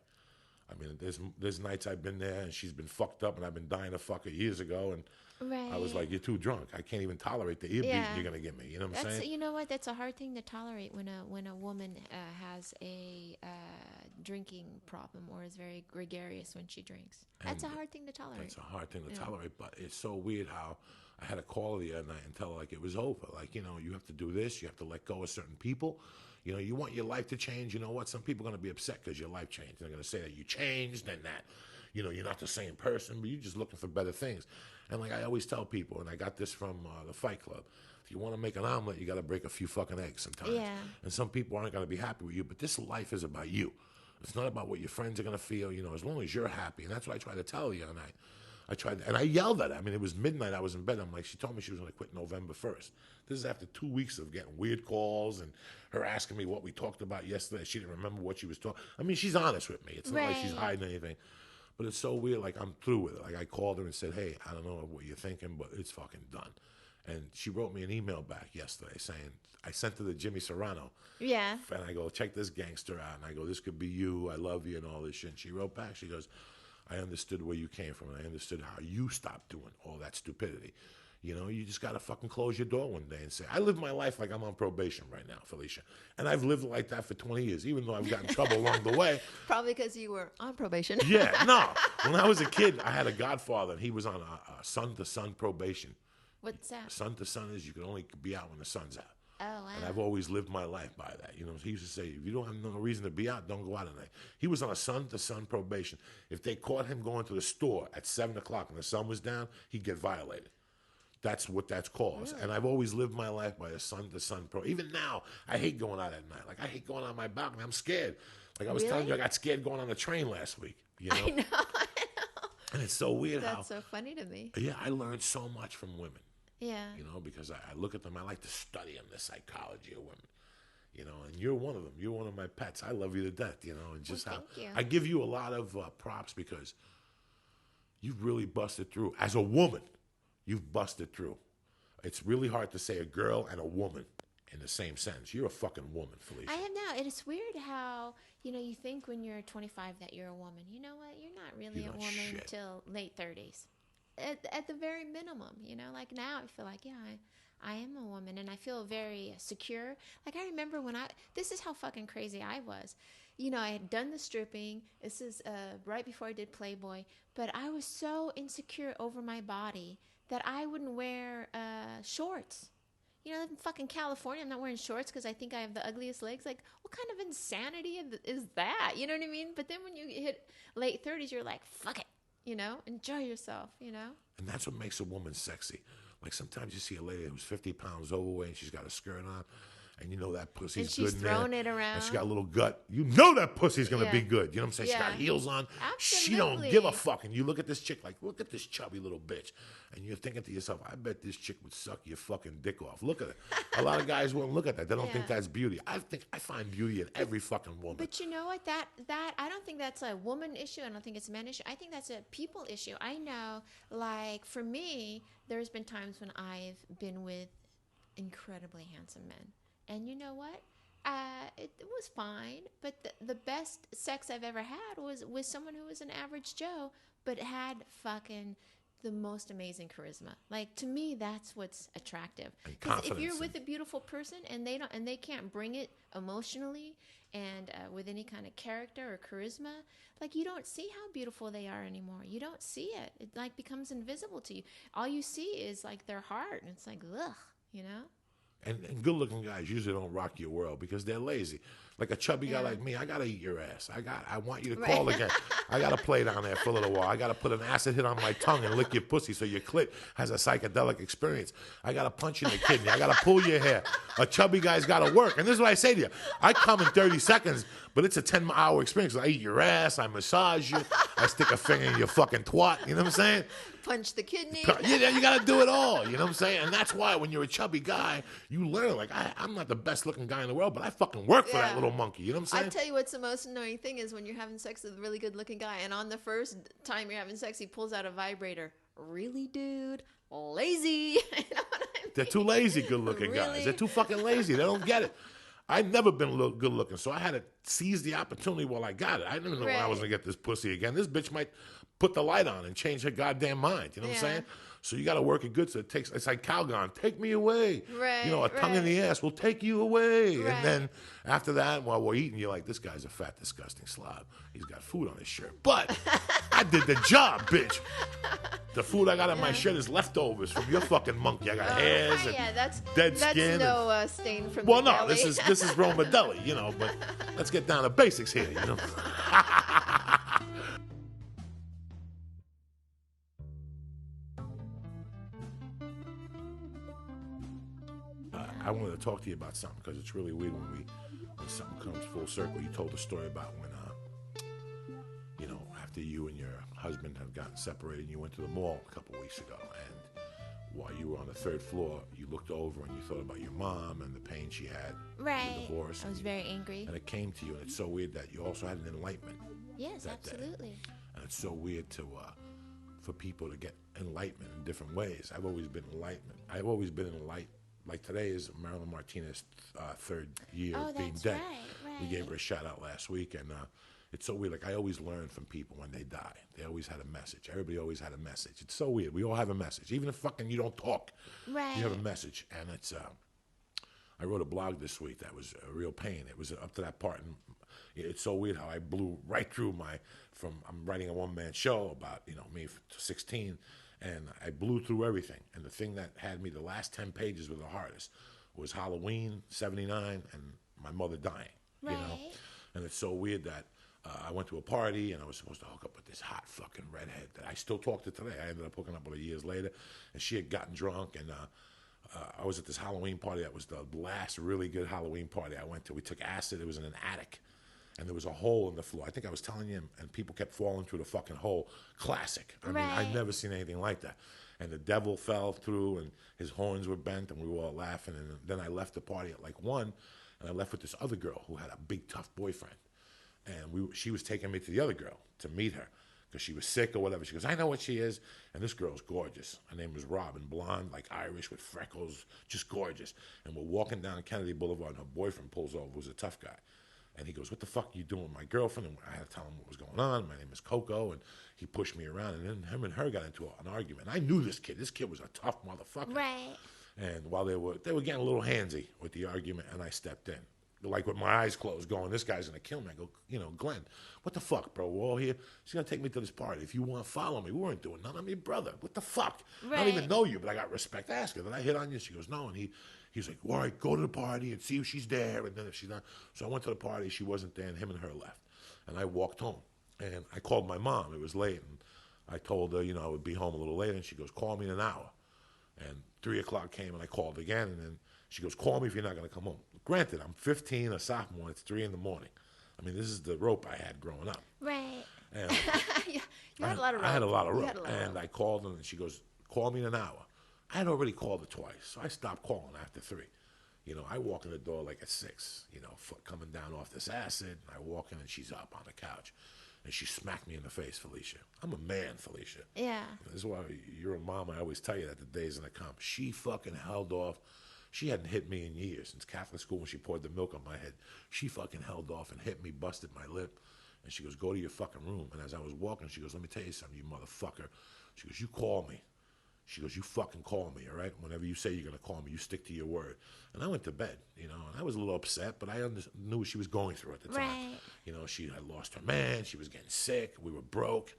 I mean, there's nights I've been there and she's been fucked up and I've been dying to fuck her years ago. And I was like, "You're too drunk. I can't even tolerate the ear beat you're gonna give me." You know what I'm saying? You know what? That's a hard thing to tolerate when a woman has a drinking problem or is very gregarious when she drinks. That's a hard thing to tolerate. It's a hard thing to tolerate, but it's so weird how I had to call her the other night and tell her like it was over. Like, you have to do this. You have to let go of certain people. You want your life to change. You know what? Some people are going to be upset because your life changed. They're going to say that you changed and that, you're not the same person, but you're just looking for better things. And like I always tell people, and I got this from the Fight Club, if you want to make an omelet, you got to break a few fucking eggs sometimes. Yeah. And some people aren't going to be happy with you, but this life is about you. It's not about what your friends are gonna feel. As long as you're happy, and that's what I try to tell you. And I tried, and I yelled at her. I mean, it was midnight. I was in bed. I'm like, she told me she was going to quit November 1st. This is after 2 weeks of getting weird calls and her asking me what we talked about yesterday. She didn't remember what she was talking. I mean, she's honest with me. It's not like she's hiding anything. But it's so weird. Like, I'm through with it. Like, I called her and said, hey, I don't know what you're thinking, but it's fucking done. And she wrote me an email back yesterday saying, I sent her the Jimmy Serrano. Yeah. And I go, check this gangster out. And I go, this could be you. I love you and all this shit. And she wrote back. She goes, I understood where you came from, and I understood how you stopped doing all that stupidity. You just got to fucking close your door one day and say, I live my life like I'm on probation right now, Felicia. And I've lived like that for 20 years, even though I've gotten in trouble along the way. Probably because you were on probation. Yeah, no. When I was a kid, I had a godfather, and he was on a son-to-son probation. What's that? Son-to-son is you can only be out when the sun's out. Oh, wow. And I've always lived my life by that. He used to say, if you don't have no reason to be out, don't go out at night. He was on a son-to-son probation. If they caught him going to the store at 7 o'clock and the sun was down, he'd get violated. That's what that's called. Really? And I've always lived my life by a son-to-son pro. Even now, I hate going out at night. Like, I hate going on my balcony. I'm scared. Like I was telling you, I got scared going on the train last week. I know. And it's so weird That's so funny to me. Yeah, I learned so much from women. Yeah. Because I look at them, I like to study them, the psychology of women. And you're one of them. You're one of my pets. I love you to death, and just thank you. I give you a lot of props because you've really busted through. As a woman, you've busted through. It's really hard to say a girl and a woman in the same sentence. You're a fucking woman, Felicia. I am now. It is weird how, you think when you're 25 that you're a woman. You know what? You're not really a woman until late 30s. At the very minimum, like now I feel like, I am a woman and I feel very secure. Like I remember this is how fucking crazy I was. I had done the stripping. This is right before I did Playboy, but I was so insecure over my body that I wouldn't wear shorts. In fucking California, I'm not wearing shorts because I think I have the ugliest legs. Like, what kind of insanity is that? You know what I mean? But then when you hit late 30s, you're like, fuck it. Enjoy yourself, And that's what makes a woman sexy. Like sometimes you see a lady who's 50 pounds overweight and she's got a skirt on, and that pussy's and she's good throwing it around. And she got a little gut. That pussy's going to be good. You know what I'm saying? Yeah. She got heels on. Absolutely. She don't give a fuck. And you look at this chick like, look at this chubby little bitch. And you're thinking to yourself, I bet this chick would suck your fucking dick off. Look at it. A lot of guys won't look at that. They don't think that's beauty. I find beauty in every fucking woman. But you know what? That I don't think that's a woman issue. I don't think it's a man issue. I think that's a people issue. I know, like, for me, there's been times when I've been with incredibly handsome men. And you know what? It was fine, but the best sex I've ever had was with someone who was an average Joe, but had fucking the most amazing charisma. Like, to me, that's what's attractive. Because if you're with a beautiful person and they can't bring it emotionally and with any kind of character or charisma, like, you don't see how beautiful they are anymore. You don't see it. It like becomes invisible to you. All you see is like their heart, and it's like, ugh, And good-looking guys usually don't rock your world because they're lazy. Like a chubby guy like me, I gotta eat your ass. I want you to call again. I gotta play down there for a little while. I gotta put an acid hit on my tongue and lick your pussy so your clit has a psychedelic experience. I gotta punch you in the kidney. I gotta pull your hair. A chubby guy's gotta work. And this is what I say to you. I come in 30 seconds, but it's a 10-hour experience. I eat your ass. I massage you. I stick a finger in your fucking twat. You know what I'm saying? Punch the kidney. Yeah, you got to do it all. You know what I'm saying? And that's why when you're a chubby guy, you learn. Like, I'm not the best looking guy in the world, but I fucking work for that little monkey. You know what I'm saying? I tell you what's the most annoying thing is when you're having sex with a really good looking guy, and on the first time you're having sex, he pulls out a vibrator. Really, dude? Lazy. You know what I mean? They're too lazy, good looking guys. They're too fucking lazy. They don't get it. I've never been good looking, so I had to seize the opportunity while I got it. I didn't know when I was going to get this pussy again. This bitch might put the light on and change her goddamn mind. You know what I'm saying? So you got to work it good. So it's like Calgon, take me away. Right. A tongue in the ass will take you away. Right. And then after that, while we're eating, you're like, this guy's a fat, disgusting slob. He's got food on his shirt. But I did the job, bitch. The food I got on my shirt is leftovers from your fucking monkey. I got hairs and dead skin. That's no stain from the belly. No, this is Roma Deli, but let's get down to basics here, I wanted to talk to you about something because it's really weird when something comes full circle. You told a story about when after you and your husband have gotten separated, and you went to the mall a couple weeks ago, and while you were on the third floor, you looked over and you thought about your mom and the pain she had, Right. the divorce. I was very angry. And it came to you, and it's so weird that you also had an enlightenment. Yes, that day. absolutely. And it's so weird to for people to get enlightenment in different ways. I've always been enlightenment. I've always been enlightened. Like today is Marilyn Martinez's third year Oh, of being that's dead. right. We gave her a shout out last week, and it's so weird. Like I always learn from people when they die. They always had a message. Everybody always had a message. It's so weird. We all have a message, even if fucking you don't talk. Right. You have a message, and it's. I wrote a blog this week that was a real pain. It was up to that part, and it's so weird how I blew right through I'm writing a one-man show about, me from 16, and I blew through everything. And the thing that had me the last 10 pages were the hardest was Halloween, 79, and my mother dying, Right. And it's so weird that I went to a party, and I was supposed to hook up with this hot fucking redhead that I still talk to today. I ended up hooking up with her years later, and she had gotten drunk, and I was at this Halloween party. That was the last really good Halloween party I went to. We took acid. It was in an attic, and there was a hole in the floor. I think I was telling you, and people kept falling through the fucking hole. Classic. I mean, I'd never seen anything like that. And the devil fell through, and his horns were bent, and we were all laughing. And then I left the party at like 1, and I left with this other girl who had a big, tough boyfriend. And she was taking me to the other girl to meet her because she was sick or whatever. She goes, I know what she is. And this girl's gorgeous. Her name was Robin, blonde, like Irish with freckles, just gorgeous. And we're walking down Kennedy Boulevard, and her boyfriend pulls over, who's a tough guy. And he goes, what the fuck are you doing with my girlfriend? And I had to tell him what was going on. My name is Coco. And he pushed me around. And then him and her got into an argument. And I knew this kid. This kid was a tough motherfucker. Right. And while they were getting a little handsy with the argument, and I stepped in. Like with my eyes closed, going, this guy's going to kill me. I go, Glenn, what the fuck, bro? We're all here. She's going to take me to this party. If you want to follow me, we weren't doing nothing. I'm your brother. What the fuck? Right. I don't even know you, but I got respect. Ask her. Did I hit on you? She goes, no. And he's like, all right, go to the party and see if she's there. And then if she's not. So I went to the party. She wasn't there, and him and her left. And I walked home. And I called my mom. It was late. And I told her, I would be home a little later. And she goes, call me in an hour. And 3 o'clock came, and I called again. And then she goes, call me if you're not going to come home. Granted, I'm 15, a sophomore. It's 3 in the morning. I mean, this is the rope I had growing up. Right. And You had a lot of rope. I had a lot of You rope. had a lot of And rope. I called her, and she goes, call me in an hour. I had already called her twice, so I stopped calling after 3. I walk in the door like at 6, foot coming down off this acid. And I walk in, and she's up on the couch. And she smacked me in the face, Felicia. I'm a man, Felicia. Yeah. This is why you're a mom. I always tell you that the days in the come. She fucking held off. She hadn't hit me in years since Catholic school when she poured the milk on my head. She fucking held off and hit me, busted my lip. And she goes, go to your fucking room. And as I was walking, she goes, let me tell you something, you motherfucker. She goes, you call me. She goes, you fucking call me, all right? Whenever you say you're going to call me, you stick to your word. And I went to bed, and I was a little upset, but I knew what she was going through at the time. Right. She had lost her man. She was getting sick. We were broke.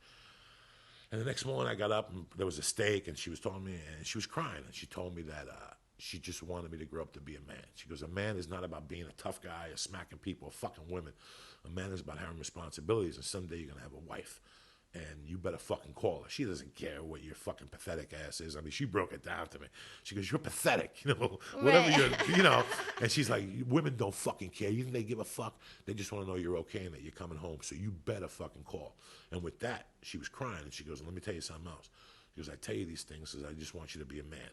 And the next morning I got up, and there was a steak, and she was telling me, and she was crying, and she told me that she just wanted me to grow up to be a man. She goes, a man is not about being a tough guy or smacking people or fucking women. A man is about having responsibilities, and someday you're going to have a wife. And you better fucking call her. She doesn't care what your fucking pathetic ass is. I mean, she broke it down to me. She goes, you're pathetic, whatever you're, And she's like, women don't fucking care. You think they give a fuck? They just want to know you're okay and that you're coming home. So you better fucking call. And with that, she was crying. And she goes, let me tell you something else. She goes, I tell you these things because I just want you to be a man.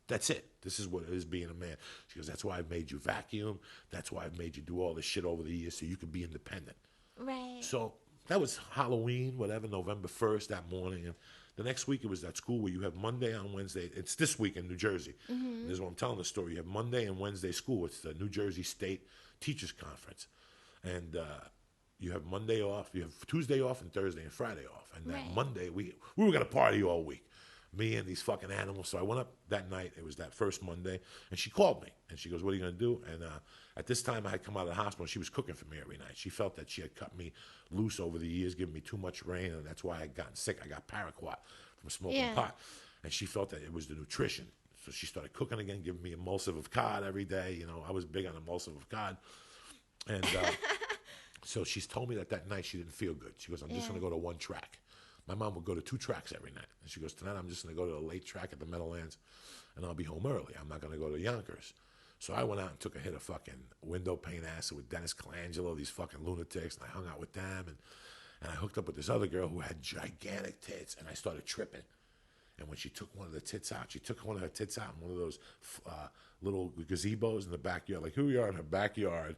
That's it. This is what it is being a man. She goes, that's why I've made you vacuum. That's why I've made you do all this shit over the years so you can be independent. Right. So that was Halloween, whatever, November 1st that morning. And the next week it was that school where you have Monday on Wednesday. It's this week in New Jersey. Mm-hmm. This is what I'm telling the story. You have Monday and Wednesday school. It's the New Jersey State Teachers Conference. And you have Monday off. You have Tuesday off and Thursday and Friday off. And that Monday, we were going to party all week. Me and these fucking animals. So I went up that night. It was that first Monday. And she called me. And she goes, what are you going to do? And at this time, I had come out of the hospital. She was cooking for me every night. She felt that she had cut me loose over the years, giving me too much rain. And that's why I had gotten sick. I got paraquat from smoking pot. And she felt that it was the nutrition. So she started cooking again, giving me emulsive of cod every day. I was big on emulsive of cod. And so she's told me that night she didn't feel good. She goes, I'm just going to go to one track. My mom would go to 2 tracks every night. And she goes, tonight I'm just going to go to the late track at the Meadowlands, and I'll be home early. I'm not going to go to Yonkers. So I went out and took a hit of fucking Window Pane acid with Dennis Colangelo, these fucking lunatics, and I hung out with them. And I hooked up with this other girl who had gigantic tits, and I started tripping. And when she took one of the tits out, she took one of her tits out in one of those little gazebos in the backyard, like who we are in her backyard.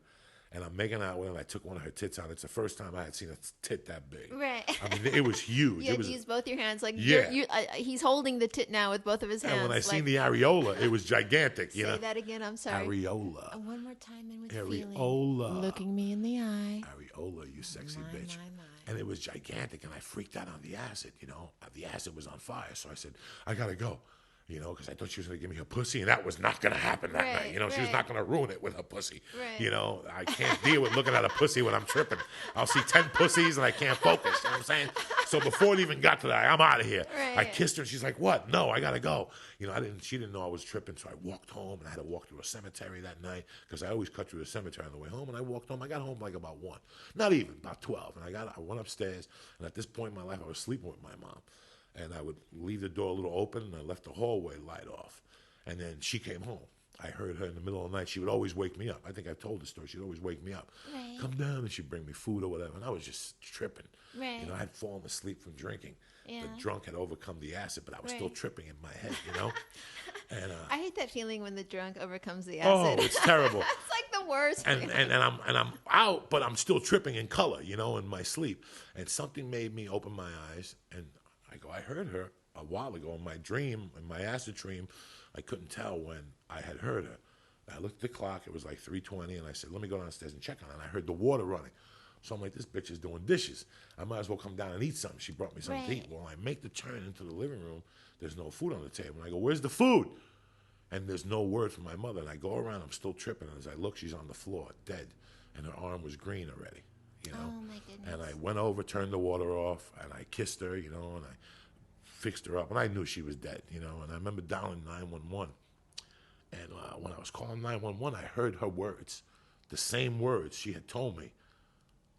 And I'm making out with her, and I took one of her tits out. It's the first time I had seen a tit that big. Right. I mean, it was huge. You had to use both your hands. Like, Yeah. He's holding the tit now with both of his hands. And when I like, seen the areola, it was gigantic. You know? Say that again. I'm sorry. Areola. One more time and with Areola. feeling. Looking me in the eye. Areola, you sexy bitch. My. And it was gigantic, and I freaked out on the acid, you know. The acid was on fire, so I said, I got to go, you know, because I thought she was going to give me her pussy, and that was not going to happen that night. You know, she was not going to ruin it with her pussy. Right. You know, I can't deal with looking at a pussy when I'm tripping. I'll see 10 pussies, and I can't focus. You know what I'm saying? So before it even got to that, I'm out of here. Right. I kissed her, and she's like, what? No, I got to go. You know, she didn't know I was tripping, so I walked home, and I had to walk through a cemetery that night, because I always cut through the cemetery on the way home, and I walked home. I got home like about 1. Not even, about 12. And I went upstairs, and at this point in my life, I was sleeping with my mom. And I would leave the door a little open, and I left the hallway light off. And then she came home. I heard her in the middle of the night. She would always wake me up. I think I've told the story. She'd always wake me up. Right. Come down, and she'd bring me food or whatever. And I was just tripping. Right. You know, I had fallen asleep from drinking. Yeah. The drunk had overcome the acid, but I was still tripping in my head, you know? And I hate that feeling when the drunk overcomes the oh, acid. it's terrible. It's like the worst. And I'm out, but I'm still tripping in color, you know, in my sleep. And something made me open my eyes, and I heard her a while ago in my dream, in my acid dream. I couldn't tell when I had heard her. I looked at the clock. It was like 3:20, and I said, let me go downstairs and check on her. And I heard the water running. So I'm like, this bitch is doing dishes. I might as well come down and eat something. She brought me something to eat. Well, I make the turn into the living room. There's no food on the table. And I go, where's the food? And there's no word from my mother. And I go around. I'm still tripping. And as I look, she's on the floor, dead. And her arm was green already, you know. Oh, my goodness. And I went over, turned the water off, and I kissed her, you know, and I fixed her up. And I knew she was dead, you know. And I remember dialing 911. And when I was calling 911, I heard her words, the same words she had told me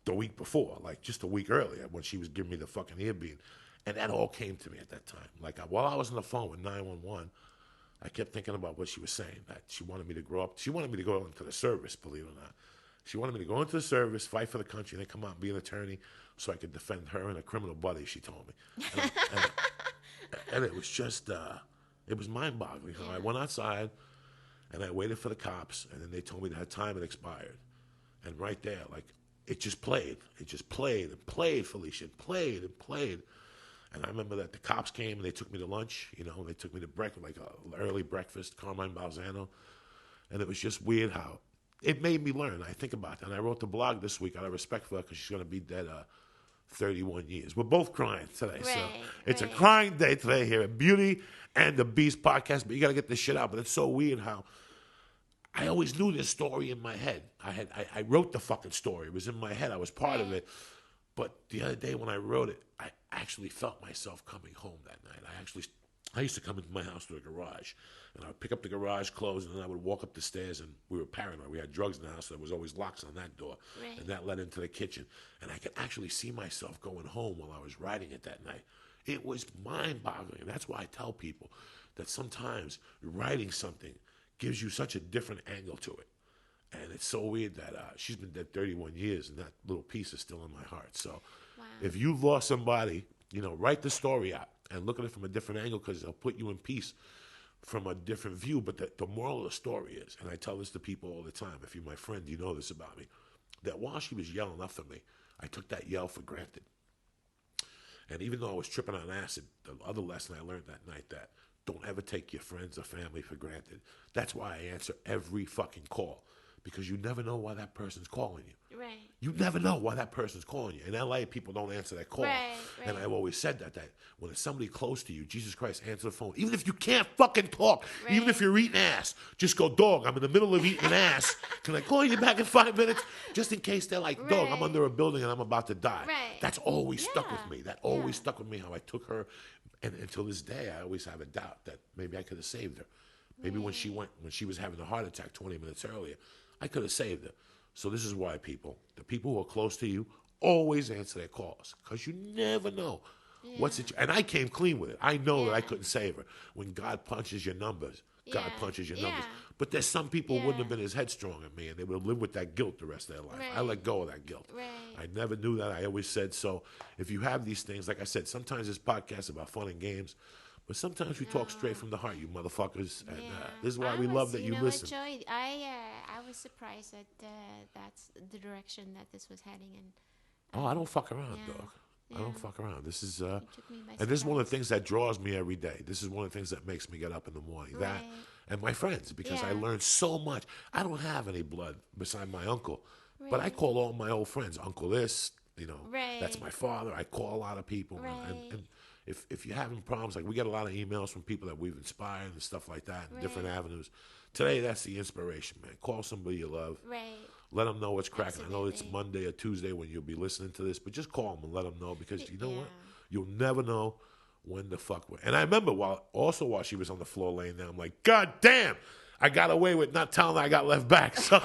the week before, like just a week earlier when she was giving me the fucking ear beat. And that all came to me at that time. Like while I was on the phone with 911, I kept thinking about what she was saying, that she wanted me to grow up. She wanted me to go into the service, believe it or not. She wanted me to go into the service, fight for the country, and then come out and be an attorney so I could defend her and a criminal buddy, she told me. And it was just, it was mind-boggling. So I went outside, and I waited for the cops, and then they told me that her time had expired. And right there, like, it just played. It just played and played, Felicia. It played and played. And I remember that the cops came and they took me to lunch. You know, they took me to breakfast, like an early breakfast, Carmine Balzano. And it was just weird how it made me learn. I think about that. And I wrote the blog this week out of respect for her because she's going to be dead 31 years. We're both crying today. So it's a crying day today here at Beauty and the Beast podcast. But you got to get this shit out. But it's so weird how I always knew this story in my head. I wrote the fucking story. It was in my head. I was part of it. But the other day when I wrote it, I actually felt myself coming home that night. I used to come into my house through a garage, and I would pick up the garage clothes, and then I would walk up the stairs, and we were paranoid. We had drugs in the house, so there was always locks on that door, and that led into the kitchen. And I could actually see myself going home while I was writing it that night. It was mind-boggling, and that's why I tell people that sometimes writing something gives you such a different angle to it. And it's so weird that she's been dead 31 years, and that little piece is still in my heart. So if you lost somebody, you know, write the story out and look at it from a different angle because it'll put you in peace from a different view. But the moral of the story is, and I tell this to people all the time, if you're my friend, you know this about me, that while she was yelling up for me, I took that yell for granted. And even though I was tripping on acid, the other lesson I learned that night, that don't ever take your friends or family for granted. That's why I answer every fucking call. Because you never know why that person's calling you. Right. You never know why that person's calling you. In LA, people don't answer that call. Right. And I've always said that when it's somebody close to you, Jesus Christ, answer the phone. Even if you can't fucking talk, even if you're eating ass, just go, dog, I'm in the middle of eating ass. Can I call you back in 5 minutes? Just in case they're like, dog, I'm under a building and I'm about to die. Right. That's always stuck with me. That always stuck with me, how I took her. And until this day, I always have a doubt that maybe I could have saved her. Maybe when she was having a heart attack 20 minutes earlier, I could have saved her. So this is why, people, the people who are close to you, always answer their calls. Because you never know what's it. And I came clean with it. I know that I couldn't save her. When God punches your numbers, God Yeah. punches your Yeah. numbers. But there's some people who wouldn't have Yeah. been as headstrong as me, and they would have lived with that guilt the rest of their life. I Right. let go of that guilt. Right. I never knew that. I always said so. If you have these things, like I said, sometimes this podcast is about fun and games, but sometimes we talk straight from the heart, you motherfuckers. And this is why we love that you listen. What, Joey? I was surprised that that's the direction that this was heading in. Oh, I don't fuck around, Yeah. dog. I Yeah. don't fuck around. This is It took me by and this is one of the surprise. things that draws me every day. This is one of the things that makes me get up in the morning. That Right. and my friends, because I Yeah. learned so much. I don't have any blood beside my uncle, but I Right. call all my old friends Uncle this. That's Right. my father. I call a lot of people, and if you're having problems, like we get a lot of emails from people that we've inspired and stuff like that in different Right. avenues. Today, that's the inspiration, man. Call somebody you love. Right. Let them know what's cracking. I know it's Absolutely. Monday or Tuesday when you'll be listening to this, but just call them and let them know because you know what? Yeah. You'll never know when the fuck. And I remember while she was on the floor laying there, I'm like, God damn, I got away with not telling her I got left back. So,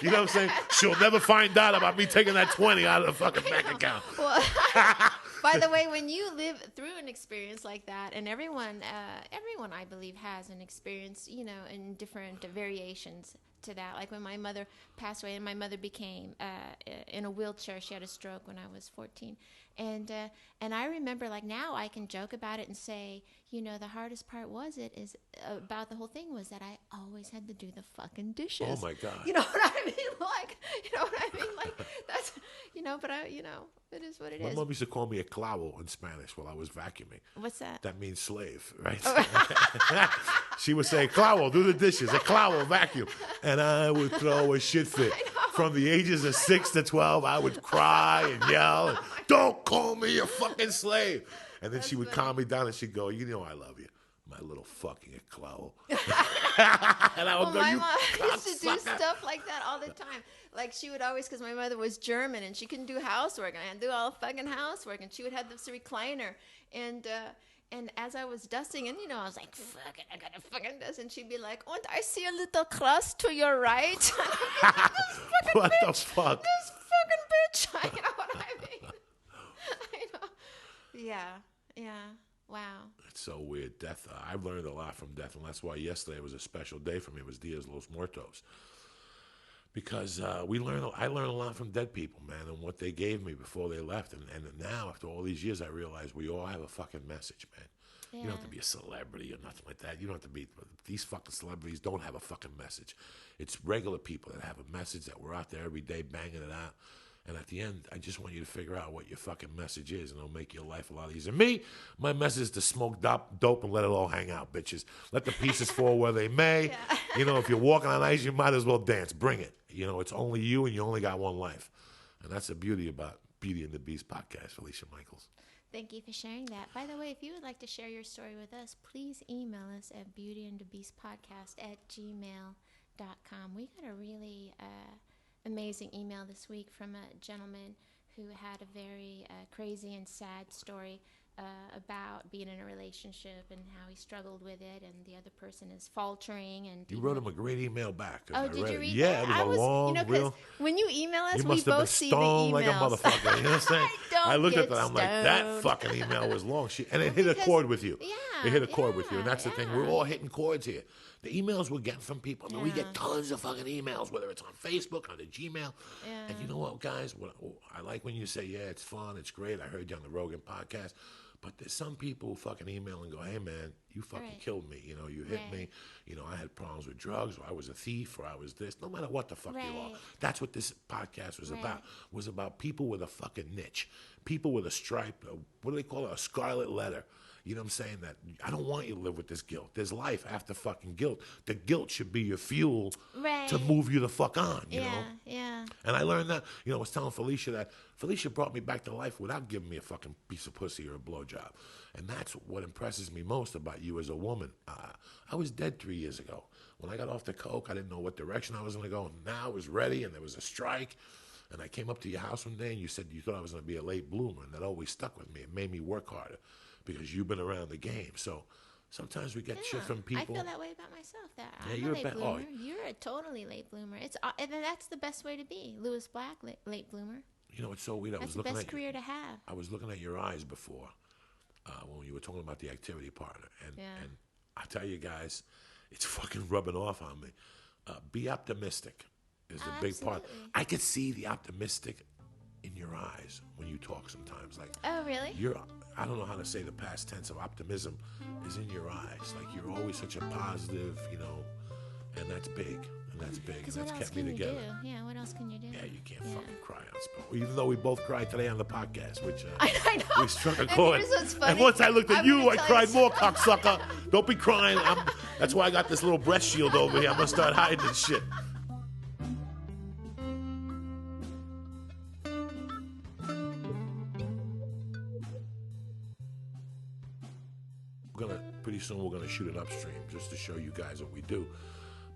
you know what I'm saying? She'll never find out about me taking that 20 out of the fucking bank account. Well, by the way, when you live through an experience like that, and everyone I believe has an experience, in different variations to that. Like when my mother passed away, and my mother became in a wheelchair. She had a stroke when I was 14, and I remember, like, now I can joke about it and say, the hardest part is about the whole thing was that I always had to do the fucking dishes. Oh my God. You know what I mean? Like that's, but it is what it My is. mom used to call me a clavo in Spanish while I was vacuuming. What's that? That means slave, right? She would say, clavo, do the dishes, a clavo, vacuum. And I would throw a shit fit. From the ages of 6 to 12, I would cry and yell, and, don't call me a fucking slave. And then she would calm me down and she'd go, I love you, my little fucking clavo. And I would go, My you mom used to do cocksucker. stuff like that all the time. Like she would always, because my mother was German and she couldn't do housework, and I had to do all the fucking housework, and she would have this recliner, and as I was dusting, and I was like, fuck it, I gotta fucking dust, and she'd be like, and I see a little crust to your right. What the fuck? This fucking bitch. You know what I mean? I know. Yeah. Wow. It's so weird. Death. I've learned a lot from death, and that's why yesterday was a special day for me. It was Dias los Muertos, because I learned a lot from dead people, man, and what they gave me before they left. And now, after all these years, I realize we all have a fucking message, man. Yeah. You don't have to be a celebrity or nothing like that. You don't have to be. These fucking celebrities don't have a fucking message. It's regular people that have a message, that we're out there every day banging it out. And at the end, I just want you to figure out what your fucking message is, and it'll make your life a lot easier. Me, my message is to smoke dope and let it all hang out, bitches. Let the pieces fall where they may. Yeah. If you're walking on ice, you might as well dance. Bring it. It's only you, and you only got one life. And that's the beauty about Beauty and the Beast podcast, Felicia Michaels. Thank you for sharing that. By the way, if you would like to share your story with us, please email us at beautyandthebeastpodcast@gmail.com. We got a really amazing email this week from a gentleman who had a very crazy and sad story about being in a relationship and how he struggled with it, and the other person is faltering. And You wrote him a great email back. 'Cause Oh, I did read you it. read Yeah, that? it was a long, 'cause real. when you email us, You we must have been both see the stoned emails. like a motherfucker. You know what I'm saying? Don't I looked at get that. I'm like, that stoned. fucking email was long. And it hit a because- chord with you. Yeah, It hit a chord with you. And that's the thing. We're yeah. all hitting chords here. The emails we're getting from people, I mean, we Yeah. get tons of fucking emails, whether it's on Facebook, on the Gmail. Yeah. And you know what, guys? I like when you say, yeah, it's fun, it's great. I heard you on the Rogan podcast. But there's some people who fucking email and go, hey, man, you fucking Right. killed me. You hit me. I had problems with drugs, or I was a thief, or I was this. No matter what the fuck you are. Right. That's what this podcast was Right. about. Was about people with a fucking niche. People with a stripe. What do they call it? A scarlet letter. You know what I'm saying? That I don't want you to live with this guilt. There's life after fucking guilt. The guilt should be your fuel Right. to move you the fuck on, you know? Yeah. And I learned that, I was telling Felicia that Felicia brought me back to life without giving me a fucking piece of pussy or a blowjob. And that's what impresses me most about you as a woman. I was dead 3 years ago. When I got off the coke, I didn't know what direction I was going to go. Now I was ready, and there was a strike. And I came up to your house one day, and you said you thought I was going to be a late bloomer. And that always stuck with me. It made me work harder because you've been around the game. So sometimes we get shit from people. I feel that way about myself. That Yeah, I'm you're a a late ba- oh. bloomer. You're a totally late bloomer. And that's the best way to be. Lewis Black, late bloomer. It's so weird. That's the best career to have. I was looking at your eyes before when you were talking about the activity partner, and I tell you guys, it's fucking rubbing off on me. Be optimistic is a big part. Absolutely. I could see the optimistic in your eyes when you talk sometimes. Like, Oh, really? I don't know how to say the past tense of optimism is in your eyes. Like, you're always such a positive, and that's big. And that's big. And Because that's what else kept me can you together. do? Yeah, what else can you do? Yeah, you can't fucking cry on spot. Even though we both cried today on the podcast, which I know. we struck a And chord. here's what's funny. And once I looked at I'm you, gonna I tell cried you more, cocksucker. Don't be crying. That's why I got this little breast shield over here. I'm gonna start hiding this shit. Pretty soon we're gonna shoot an upstream just to show you guys what we do.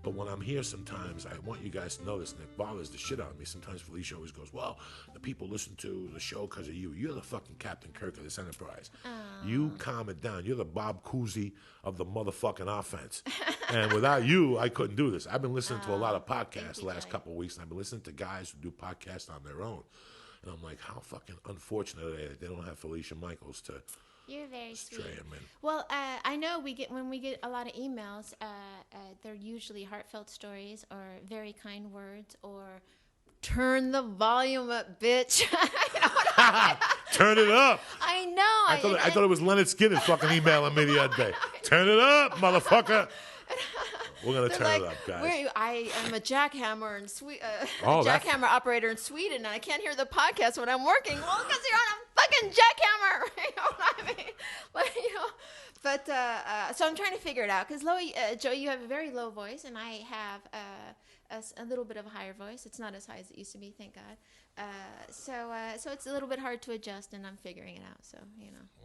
But when I'm here sometimes, I want you guys to know this, and it bothers the shit out of me. Sometimes Felicia always goes, well, the people listen to the show because of you. You're the fucking Captain Kirk of this enterprise. You calm it down. You're the Bob Cousy of the motherfucking offense. And without you, I couldn't do this. I've been listening to a lot of podcasts the last couple of weeks, and I've been listening to guys who do podcasts on their own. And I'm like, how fucking unfortunate are they that they don't have Felicia Michaels to... You're very sweet. Man. Well, I know when we get a lot of emails, they're usually heartfelt stories or very kind words or turn the volume up, bitch. Turn it up. I know. I thought it was Leonard Skinner fucking emailing me the other day. Turn it up, motherfucker. We're gonna turn it up, guys. I am a jackhammer and Oh, jackhammer operator in Sweden, and I can't hear the podcast when I'm working. Well, because you're on a fucking jackhammer. You know what I mean? But so I'm trying to figure it out because Joe, you have a very low voice, and I have a little bit of a higher voice. It's not as high as it used to be, thank God. So it's a little bit hard to adjust, and I'm figuring it out. So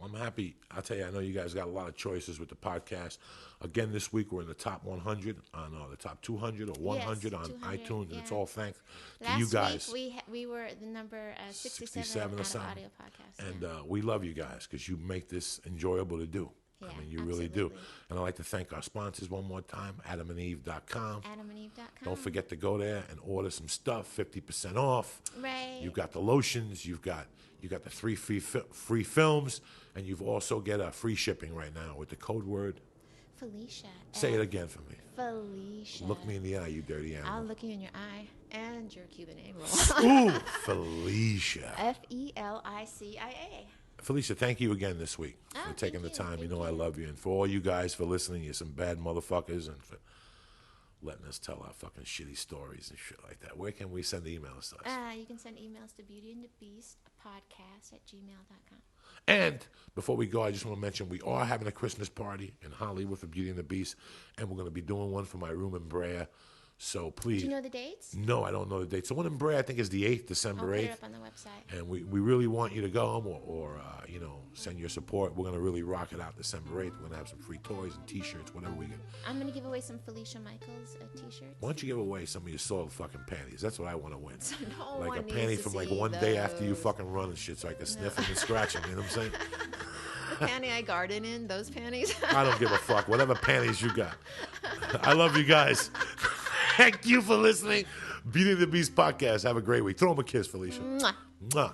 Well, I'm happy. I'll tell you, I know you guys got a lot of choices with the podcast. Again, this week we're in the top 100 on the top 200 or 100 on 200, iTunes, and it's all thanks to last you guys. week we were the number 67 or on something. audio podcast. And we love you guys because you make this enjoyable to do. Yeah, I mean, you really do. absolutely. And I'd like to thank our sponsors one more time, adamandeve.com. AdamandEve.com. Don't forget to go there and order some stuff, 50% off. Right. You've got the lotions, you got the 3 free films, and you've also get free shipping right now with the code word. Felicia. Say it again for me. Felicia. Look me in the eye, you dirty I'll animal. look you in your eye and your Cuban egg roll. Ooh, Felicia. Felicia. Felicia, thank you again this week Oh, for taking the thank you. time. You Thank know I you. love you. And for all you guys for listening, you're some bad motherfuckers, and for letting us tell our fucking shitty stories and shit like that. Where can we send emails to us? You can send emails to beautyandthebeastpodcast@gmail.com. And before we go, I just want to mention we are having a Christmas party in Hollywood for Beauty and the Beast, and we're going to be doing one for my room in Brea. So please. Do you know the dates? No, I don't know the dates. So one in Brea, I think, is the 8th, I'll December put 8th. it up on the website. And we really want you to go or send your support. We're going to really rock it out December 8th. We're going to have some free toys and T-shirts, whatever we get. I'm going to give away some Felicia Michaels T-shirts. Why don't you give away some of your soiled fucking panties? That's what I want to win. No Like one a needs panty to from like see one day after you those. fucking run and shit so I can sniff them and scratch them. You know what I'm saying? The panty I garden in, those panties. I don't give a fuck. Whatever panties you got. I love you guys. Thank you for listening. Beauty and the Beast podcast. Have a great week. Throw them a kiss, Felicia. Mwah. Mwah.